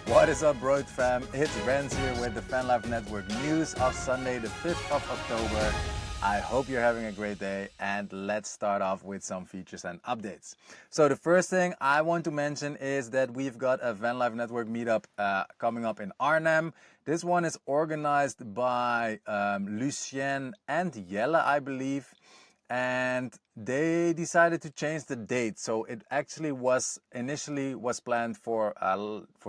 What is up, Broad fam? It's Renz here with the Vanlife Network news of Sunday, the 5th of October. I hope you're having a great day, and let's start off with some features and updates. So the first thing I want to mention is that we've got a Vanlife Network meetup coming up in Arnhem. This one is organized by Lucien and Jelle, I believe. And they decided to change the date, so it actually was initially planned for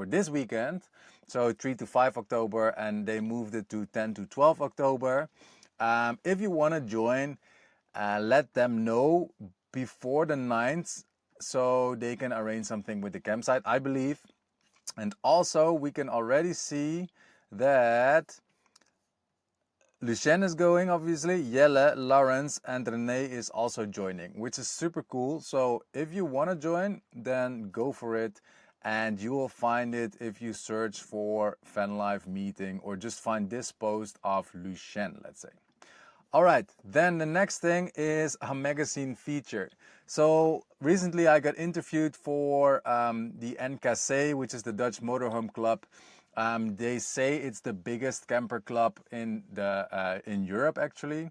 this weekend, so 3 to 5 October, and they moved it to 10 to 12 October. If you want to join, let them know before the 9th so they can arrange something with the campsite, I believe. And also we can already see that Lucien is going, obviously, Jelle, Lawrence, and Renee is also joining, which is super cool. So if you want to join, then go for it. And you will find it if you search for Vanlife meeting or just find this post of Lucien, let's say. All right, then the next thing is a magazine feature. So recently I got interviewed for the NKC, which is the Dutch Motorhome Club. They say it's the biggest camper club in Europe, actually,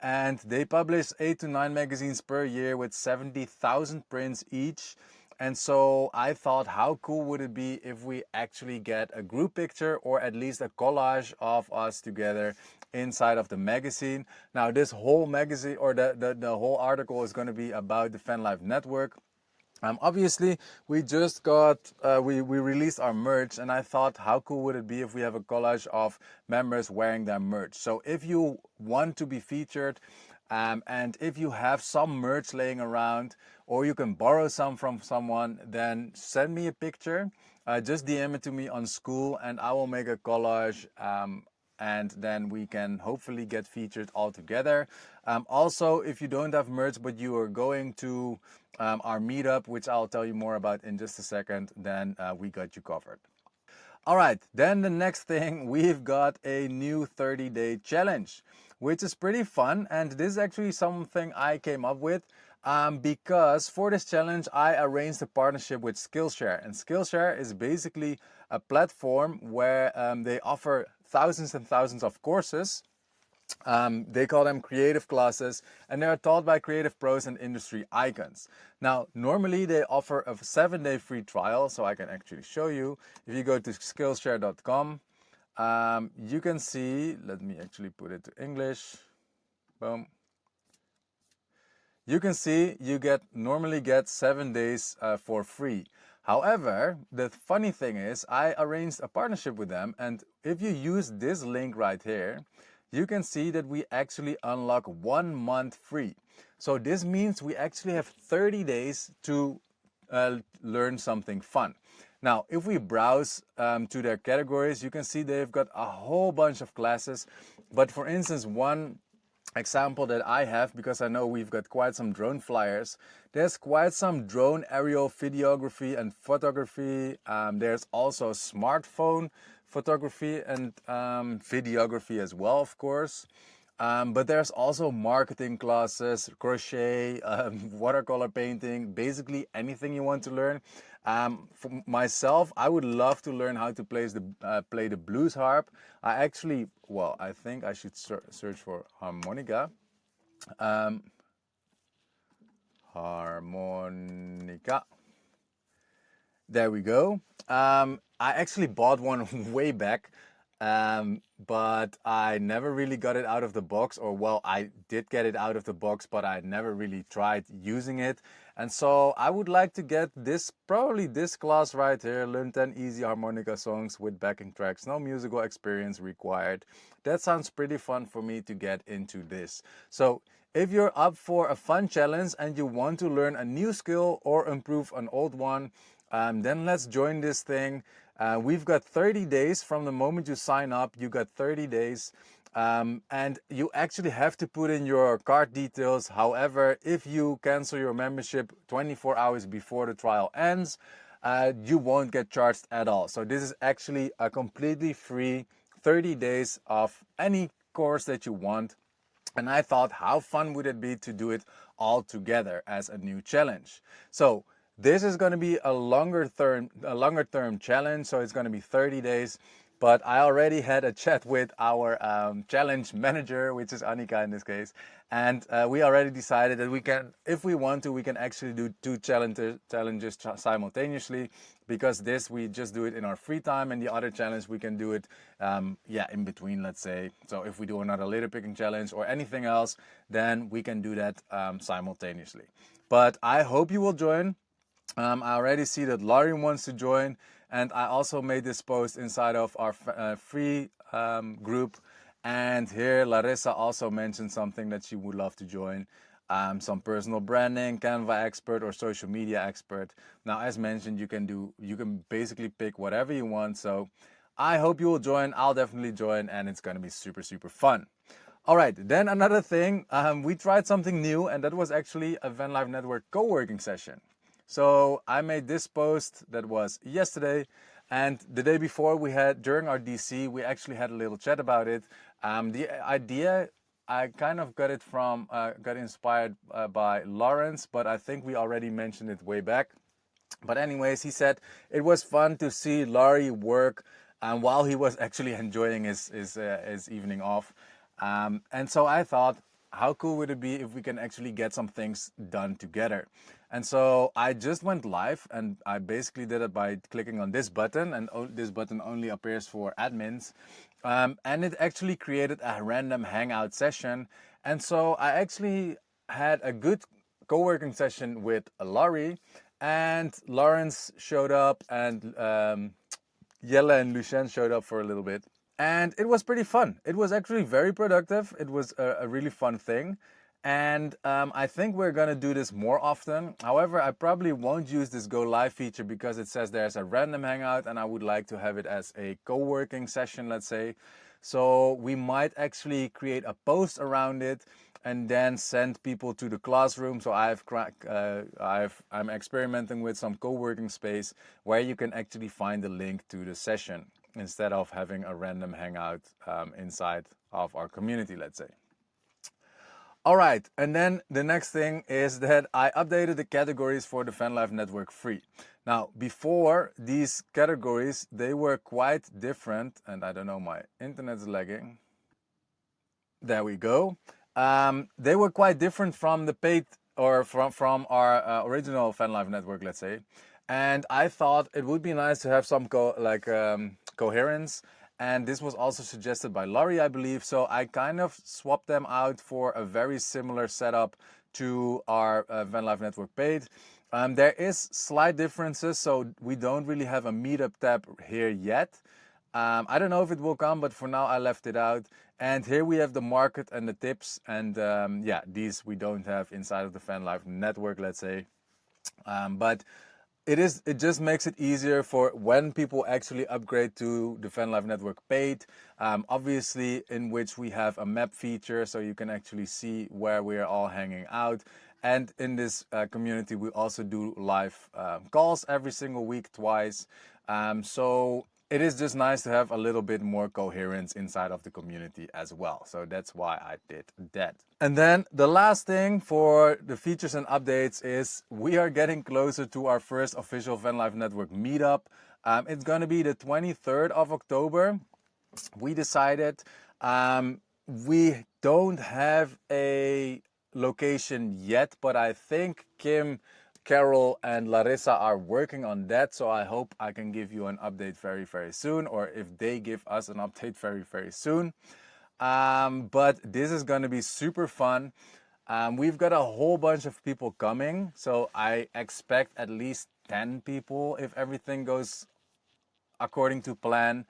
and they publish 8 to 9 magazines per year with 70,000 prints each. And so I thought, how cool would it be if we actually get a group picture or at least a collage of us together inside of the magazine. Now this whole magazine, or the whole article, is going to be about the Vanlife Network. Obviously, we just got, we released our merch, and I thought, how cool would it be if we have a collage of members wearing their merch? So if you want to be featured, and if you have some merch laying around, or you can borrow some from someone, then send me a picture. Just DM it to me on school, and I will make a collage. And then we can hopefully get featured all together. Also, if you don't have merch but you are going to our meetup, which I'll tell you more about in just a second, then we got you covered. All right, then the next thing, we've got a new 30-day challenge, which is pretty fun. And this is actually something I came up with because for this challenge, I arranged a partnership with Skillshare. And Skillshare is basically a platform where they offer thousands and thousands of courses. They call them creative classes, and they are taught by creative pros and industry icons. Now, normally they offer a 7-day free trial, so I can actually show you. If you go to skillshare.com, you can see, let me actually put it to English. Boom. You can see you normally get 7 days for free. However, the funny thing is I arranged a partnership with them, and if you use this link right here, you can see that we actually unlock 1 month free. So this means we actually have 30 days to learn something fun. Now, if we browse to their categories, you can see they've got a whole bunch of classes. But for instance, one example that I have, because I know we've got quite some drone flyers, there's quite some drone aerial videography and photography. There's also smartphone photography and videography as well, of course. But there's also marketing classes, crochet, watercolor painting, basically anything you want to learn. For myself, I would love to learn how to play the blues harp. I think I should search for harmonica. Harmonica. There we go. I actually bought one way back, but I never really got it out of the box. Or, well, I did get it out of the box, but I never really tried using it. And so I would like to get probably this class right here, learn 10 easy harmonica songs with backing tracks, no musical experience required. That sounds pretty fun for me to get into this. So if you're up for a fun challenge and you want to learn a new skill or improve an old one, then let's join this thing. We've got 30 days from the moment you sign up. You got 30 days. And you actually have to put in your card details. However, if you cancel your membership 24 hours before the trial ends, you won't get charged at all. So this is actually a completely free 30 days of any course that you want. And I thought, how fun would it be to do it all together as a new challenge? So This is going to be a longer term challenge, so it's going to be 30 days. But I already had a chat with our challenge manager, which is Annika in this case, and we already decided that we can, if we want to, we can actually do two challenges simultaneously, because this we just do it in our free time, and the other challenge we can do it, in between, let's say. So if we do another litter picking challenge or anything else, then we can do that simultaneously. But I hope you will join. I already see that Laurie wants to join, and I also made this post inside of our free group. And here Larissa also mentioned something that she would love to join. Some personal branding, Canva expert, or social media expert. Now, as mentioned, you can basically pick whatever you want. So I hope you will join. I'll definitely join, and it's going to be super, super fun. All right, then another thing, we tried something new, and that was actually a Vanlife Network co-working session. So I made this post that was yesterday, and the day before during our DC, we actually had a little chat about it. The idea, I kind of got inspired by Lawrence, but I think we already mentioned it way back. But anyways, he said it was fun to see Laurie work while he was actually enjoying his evening off. And so I thought, how cool would it be if we can actually get some things done together? And so I just went live, and I basically did it by clicking on this button, and this button only appears for admins. And it actually created a random hangout session. And so I actually had a good co-working session with Laurie, and Lawrence showed up, and Jelle and Lucien showed up for a little bit. And it was pretty fun. It was actually very productive. It was a really fun thing. And I think we're going to do this more often. However, I probably won't use this go live feature because it says there's a random hangout, and I would like to have it as a co-working session, let's say. So we might actually create a post around it and then send people to the classroom. So I'm experimenting with some co-working space where you can actually find the link to the session instead of having a random hangout inside of our community, let's say. All right, and then the next thing is that I updated the categories for the Vanlife Network free. Now, before, these categories, they were quite different, and I don't know, my internet's lagging. There we go. They were quite different from the paid, or from our original Vanlife Network, let's say. And I thought it would be nice to have some coherence. And this was also suggested by Laurie, I believe. So I kind of swapped them out for a very similar setup to our Vanlife Network paid. There is slight differences, so we don't really have a Meetup tab here yet. I don't know if it will come, but for now I left it out. And here we have the market and the tips. And these we don't have inside of the Vanlife Network, let's say. But it just makes it easier for when people actually upgrade to the Vanlife Network paid, obviously, in which we have a map feature, so you can actually see where we are all hanging out. And in this community, we also do live calls every single week, twice. So it is just nice to have a little bit more coherence inside of the community as well. So that's why I did that. And then the last thing for the features and updates is we are getting closer to our first official Vanlife Network meetup. It's going to be the 23rd of October. We decided we don't have a location yet, but I think Kim, Carol, and Larissa are working on that, so I hope I can give you an update very, very soon, or if they give us an update very, very soon. But this is going to be super fun. We've got a whole bunch of people coming, so I expect at least 10 people if everything goes according to plan.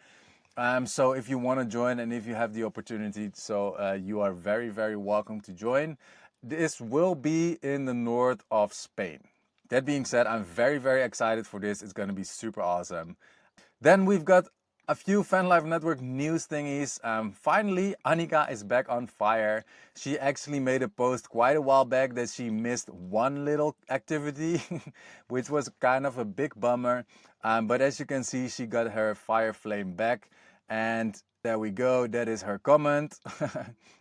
So if you want to join and if you have the opportunity, so you are very, very welcome to join. This will be in the north of Spain. That being said, I'm very, very excited for this. It's going to be super awesome. Then we've got a few Vanlife Network news thingies. Finally, Annika is back on fire. She actually made a post quite a while back that she missed one little activity, which was kind of a big bummer. But as you can see, she got her fire flame back. And there we go. That is her comment.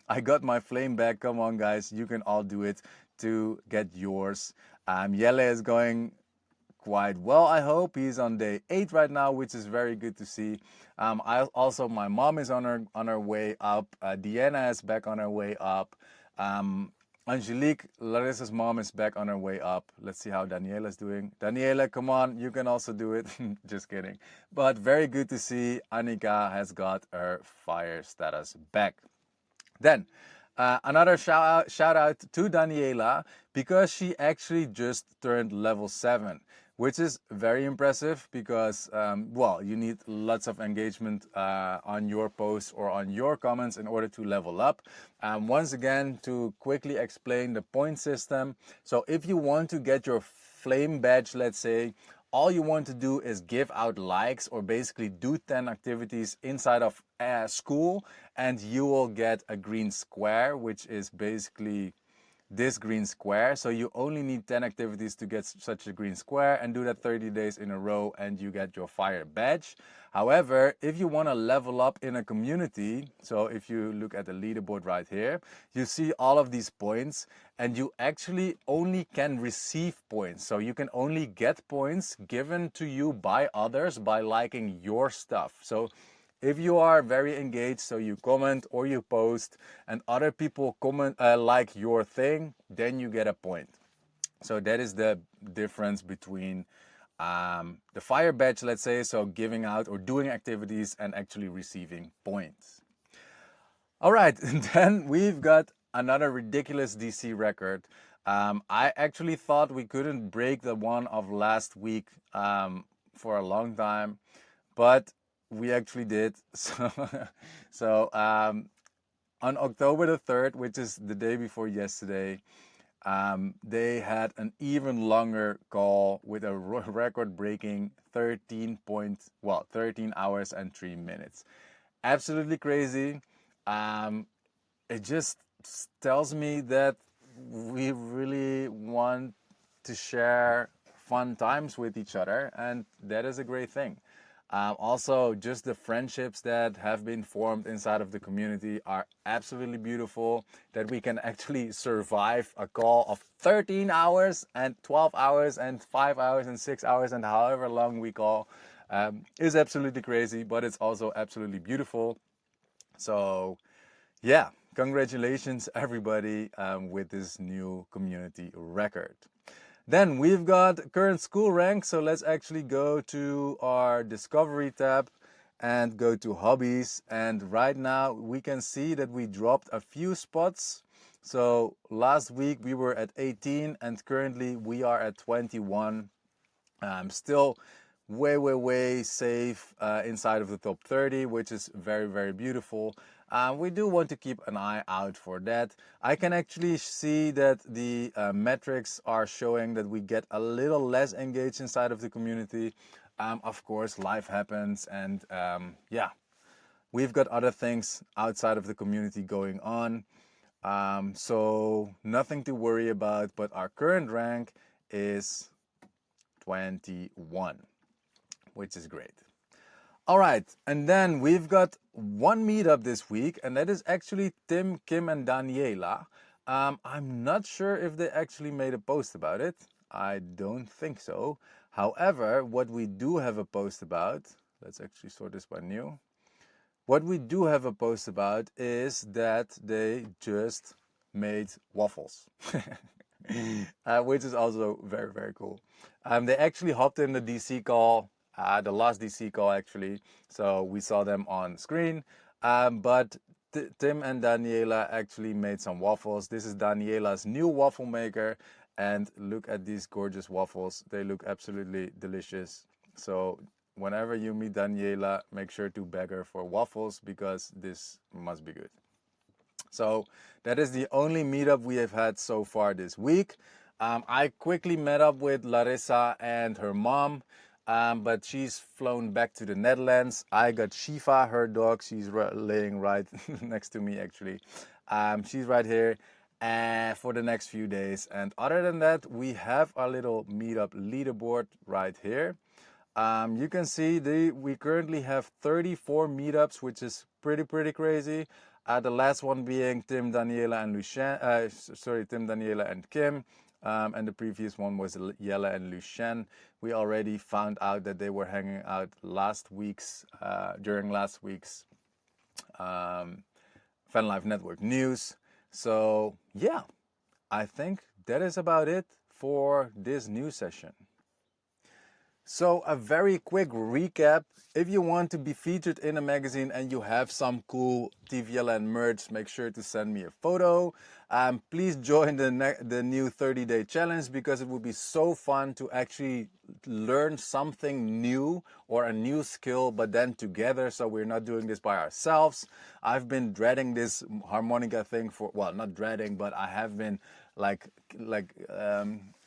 I got my flame back. Come on, guys. You can all do it to get yours. Jelle is going quite well, I hope. He's on day 8 right now, which is very good to see. My mom is on her way up. Deanna is back on her way up. Angelique, Larissa's mom, is back on her way up. Let's see how Daniela's doing. Daniela, come on, you can also do it. Just kidding. But very good to see Annika has got her fire status back. Then, another shout out to Daniela, because she actually just turned level 7, which is very impressive because, you need lots of engagement on your posts or on your comments in order to level up. Once again, to quickly explain the point system. So if you want to get your flame badge, let's say, all you want to do is give out likes or basically do 10 activities inside of school, and you will get a green square, which is basically this green square. So you only need 10 activities to get such a green square, and do that 30 days in a row and you get your fire badge. However, if you want to level up in a community, so if you look at the leaderboard right here, you see all of these points, and you actually only can receive points. So you can only get points given to you by others by liking your stuff. So if you are very engaged, so you comment or you post and other people comment like your thing, then you get a point. So that is the difference between the fire badge, let's say, so giving out or doing activities and actually receiving points. All right, and then we've got another ridiculous DC record. I actually thought we couldn't break the one of last week for a long time, but we actually did. So on October the 3rd, which is the day before yesterday, they had an even longer call with a record-breaking 13 hours and 3 minutes. Absolutely crazy. It just tells me that we really want to share fun times with each other, and that is a great thing. Also, just the friendships that have been formed inside of the community are absolutely beautiful, that we can actually survive a call of 13 hours and 12 hours and 5 hours and 6 hours and however long we call is absolutely crazy, but it's also absolutely beautiful. So yeah, congratulations everybody with this new community record. Then we've got current school rank, so let's actually go to our discovery tab and go to hobbies, and right now we can see that we dropped a few spots. So last week we were at 18 and currently we are at 21. Still way safe inside of the top 30, which is very beautiful. We do want to keep an eye out for that. I can actually see that the metrics are showing that we get a little less engaged inside of the community. Of course, life happens, and we've got other things outside of the community going on. So nothing to worry about, but our current rank is 21, which is great. All right, and then we've got one meetup this week, and that is actually Tim, Kim, and Daniela. I'm not sure if they actually made a post about it. I don't think so. However, what we do have a post about, let's actually sort this by new. What we do have a post about is that they just made waffles, which is also very cool. They actually hopped in the DC call, the last DC call actually, so we saw them on screen. But Tim and Daniela actually made some waffles. This is Daniela's new waffle maker, and look at these gorgeous waffles. They look absolutely delicious. So whenever you meet Daniela, make sure to beg her for waffles because this must be good. So that is the only meetup we have had so far this week. I quickly met up with Larissa and her mom, but she's flown back to the Netherlands. I got Shiva, her dog. She's laying right next to me, actually. She's right here for the next few days. And other than that, we have our little meetup leaderboard right here. You can see we currently have 34 meetups, which is pretty crazy. The last one being Tim, Daniela, and Tim, Daniela, and Kim. and the previous one was Jelle and Lucien. We already found out that they were hanging out during last week's Vanlife Network news. So yeah, I think that is about it for this news session. So a very quick recap. If you want to be featured in a magazine and you have some cool TVLN merch, make sure to send me a photo. Please join the new 30-day challenge, because it would be so fun to actually learn something new or a new skill, but then together, so we're not doing this by ourselves. I've been dreading this harmonica thing for, well, not dreading, but I have been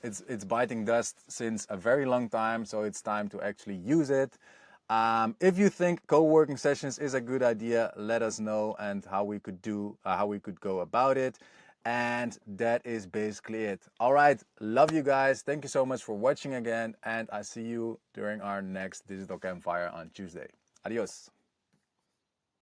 it's biting dust since a very long time, so it's time to actually use it. If you think co-working sessions is a good idea, let us know and how we could go about it. And that is basically it. All right, love you guys. Thank you so much for watching again, and I see you during our next digital campfire on Tuesday. Adios.